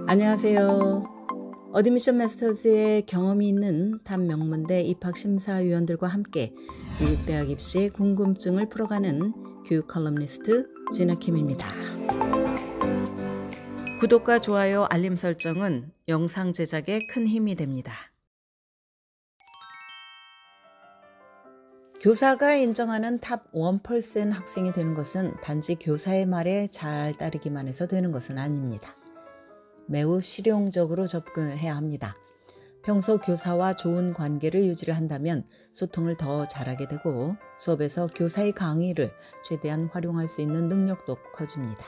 안녕하세요. 어드미션 마스터즈의 경험이 있는 탑 명문대 입학심사위원들과 함께 미국 대학 입시의 궁금증을 풀어가는 교육 컬럼니스트 진아킴입니다. 구독과 좋아요, 알림 설정은 영상 제작에 큰 힘이 됩니다. 교사가 인정하는 탑 1% 학생이 되는 것은 단지 교사의 말에 잘 따르기만 해서 되는 것은 아닙니다. 매우 실용적으로 접근을 해야 합니다. 평소 교사와 좋은 관계를 유지를 한다면 소통을 더 잘하게 되고 수업에서 교사의 강의를 최대한 활용할 수 있는 능력도 커집니다.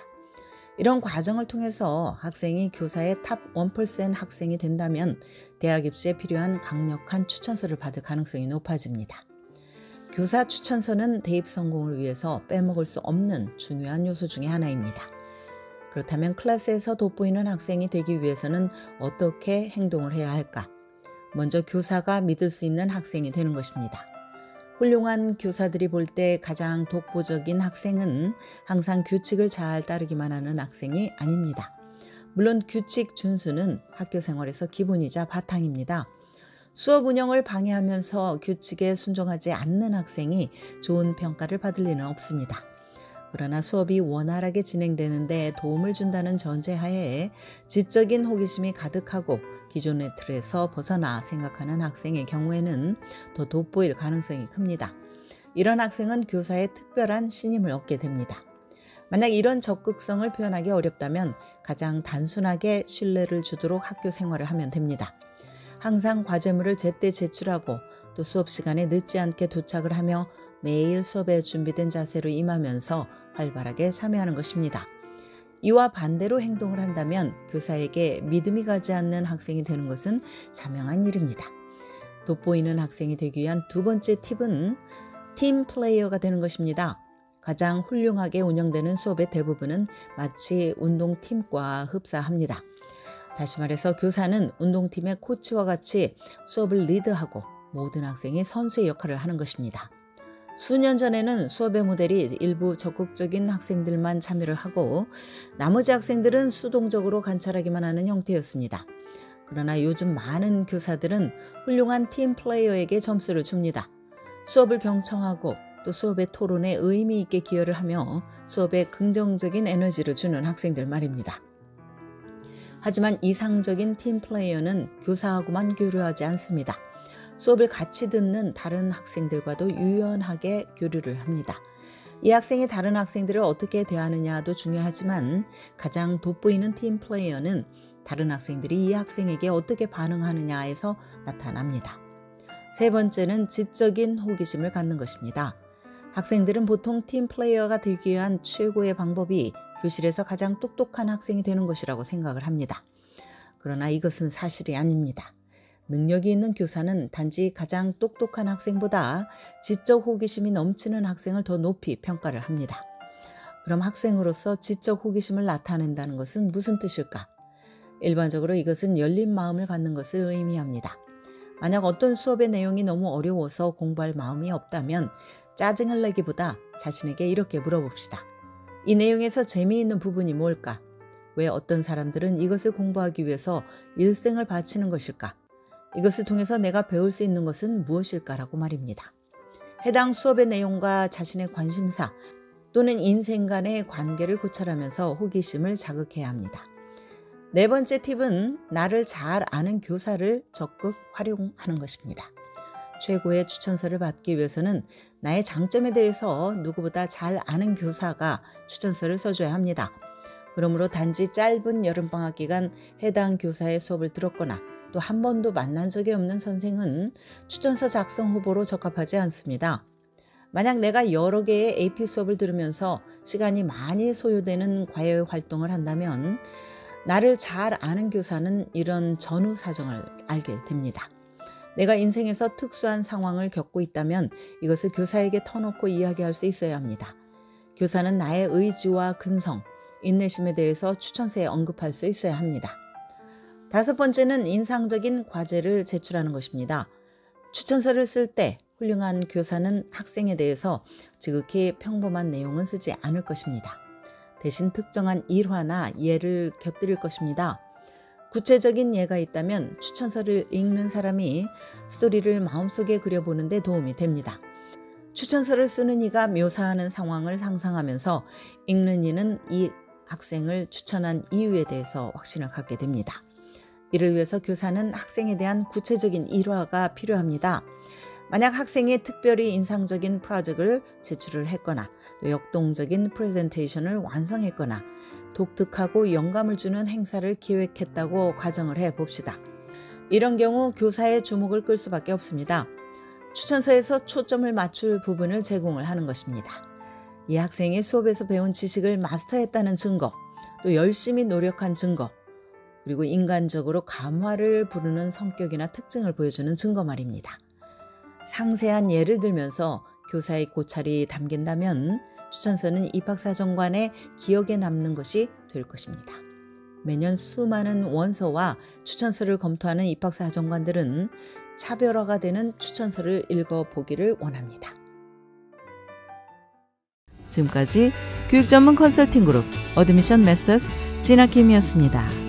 이런 과정을 통해서 학생이 교사의 탑 1% 학생이 된다면 대학 입시에 필요한 강력한 추천서를 받을 가능성이 높아집니다. 교사 추천서는 대입 성공을 위해서 빼먹을 수 없는 중요한 요소 중에 하나입니다. 그렇다면 클래스에서 돋보이는 학생이 되기 위해서는 어떻게 행동을 해야 할까? 먼저 교사가 믿을 수 있는 학생이 되는 것입니다. 훌륭한 교사들이 볼 때 가장 독보적인 학생은 항상 규칙을 잘 따르기만 하는 학생이 아닙니다. 물론 규칙 준수는 학교 생활에서 기본이자 바탕입니다. 수업 운영을 방해하면서 규칙에 순종하지 않는 학생이 좋은 평가를 받을 리는 없습니다. 그러나 수업이 원활하게 진행되는데 도움을 준다는 전제하에 지적인 호기심이 가득하고 기존의 틀에서 벗어나 생각하는 학생의 경우에는 더 돋보일 가능성이 큽니다. 이런 학생은 교사의 특별한 신임을 얻게 됩니다. 만약 이런 적극성을 표현하기 어렵다면 가장 단순하게 신뢰를 주도록 학교 생활을 하면 됩니다. 항상 과제물을 제때 제출하고 또 수업 시간에 늦지 않게 도착을 하며 매일 수업에 준비된 자세로 임하면서 활발하게 참여하는 것입니다. 이와 반대로 행동을 한다면 교사에게 믿음이 가지 않는 학생이 되는 것은 자명한 일입니다. 돋보이는 학생이 되기 위한 두 번째 팁은 팀 플레이어가 되는 것입니다. 가장 훌륭하게 운영되는 수업의 대부분은 마치 운동팀과 흡사합니다. 다시 말해서 교사는 운동팀의 코치와 같이 수업을 리드하고 모든 학생이 선수의 역할을 하는 것입니다. 수년 전에는 수업의 모델이 일부 적극적인 학생들만 참여를 하고 나머지 학생들은 수동적으로 관찰하기만 하는 형태였습니다. 그러나 요즘 많은 교사들은 훌륭한 팀 플레이어에게 점수를 줍니다. 수업을 경청하고 또 수업의 토론에 의미 있게 기여를 하며 수업에 긍정적인 에너지를 주는 학생들 말입니다. 하지만 이상적인 팀 플레이어는 교사하고만 교류하지 않습니다. 수업을 같이 듣는 다른 학생들과도 유연하게 교류를 합니다. 이 학생이 다른 학생들을 어떻게 대하느냐도 중요하지만 가장 돋보이는 팀 플레이어는 다른 학생들이 이 학생에게 어떻게 반응하느냐에서 나타납니다. 세 번째는 지적인 호기심을 갖는 것입니다. 학생들은 보통 팀 플레이어가 되기 위한 최고의 방법이 교실에서 가장 똑똑한 학생이 되는 것이라고 생각을 합니다. 그러나 이것은 사실이 아닙니다. 능력이 있는 교사는 단지 가장 똑똑한 학생보다 지적 호기심이 넘치는 학생을 더 높이 평가를 합니다. 그럼 학생으로서 지적 호기심을 나타낸다는 것은 무슨 뜻일까? 일반적으로 이것은 열린 마음을 갖는 것을 의미합니다. 만약 어떤 수업의 내용이 너무 어려워서 공부할 마음이 없다면 짜증을 내기보다 자신에게 이렇게 물어봅시다. 이 내용에서 재미있는 부분이 뭘까? 왜 어떤 사람들은 이것을 공부하기 위해서 일생을 바치는 것일까? 이것을 통해서 내가 배울 수 있는 것은 무엇일까라고 말입니다. 해당 수업의 내용과 자신의 관심사 또는 인생 간의 관계를 고찰하면서 호기심을 자극해야 합니다. 네 번째 팁은 나를 잘 아는 교사를 적극 활용하는 것입니다. 최고의 추천서를 받기 위해서는 나의 장점에 대해서 누구보다 잘 아는 교사가 추천서를 써줘야 합니다. 그러므로 단지 짧은 여름방학 기간 해당 교사의 수업을 들었거나 또 한 번도 만난 적이 없는 선생은 추천서 작성 후보로 적합하지 않습니다. 만약 내가 여러 개의 AP 수업을 들으면서 시간이 많이 소요되는 과외 활동을 한다면 나를 잘 아는 교사는 이런 전후 사정을 알게 됩니다. 내가 인생에서 특수한 상황을 겪고 있다면 이것을 교사에게 터놓고 이야기할 수 있어야 합니다. 교사는 나의 의지와 근성, 인내심에 대해서 추천서에 언급할 수 있어야 합니다. 다섯 번째는 인상적인 과제를 제출하는 것입니다. 추천서를 쓸 때 훌륭한 교사는 학생에 대해서 지극히 평범한 내용은 쓰지 않을 것입니다. 대신 특정한 일화나 예를 곁들일 것입니다. 구체적인 예가 있다면 추천서를 읽는 사람이 스토리를 마음속에 그려보는 데 도움이 됩니다. 추천서를 쓰는 이가 묘사하는 상황을 상상하면서 읽는 이는 이 학생을 추천한 이유에 대해서 확신을 갖게 됩니다. 이를 위해서 교사는 학생에 대한 구체적인 일화가 필요합니다. 만약 학생이 특별히 인상적인 프로젝트를 제출을 했거나 또 역동적인 프레젠테이션을 완성했거나 독특하고 영감을 주는 행사를 기획했다고 가정을 해봅시다. 이런 경우 교사의 주목을 끌 수밖에 없습니다. 추천서에서 초점을 맞출 부분을 제공을 하는 것입니다. 이 학생이 수업에서 배운 지식을 마스터했다는 증거, 또 열심히 노력한 증거, 그리고 인간적으로 감화를 부르는 성격이나 특징을 보여주는 증거 말입니다. 상세한 예를 들면서 교사의 고찰이 담긴다면 추천서는 입학사정관의 기억에 남는 것이 될 것입니다. 매년 수많은 원서와 추천서를 검토하는 입학사정관들은 차별화가 되는 추천서를 읽어보기를 원합니다. 지금까지 교육 전문 컨설팅 그룹 어드미션 메서스 진아킴이었습니다.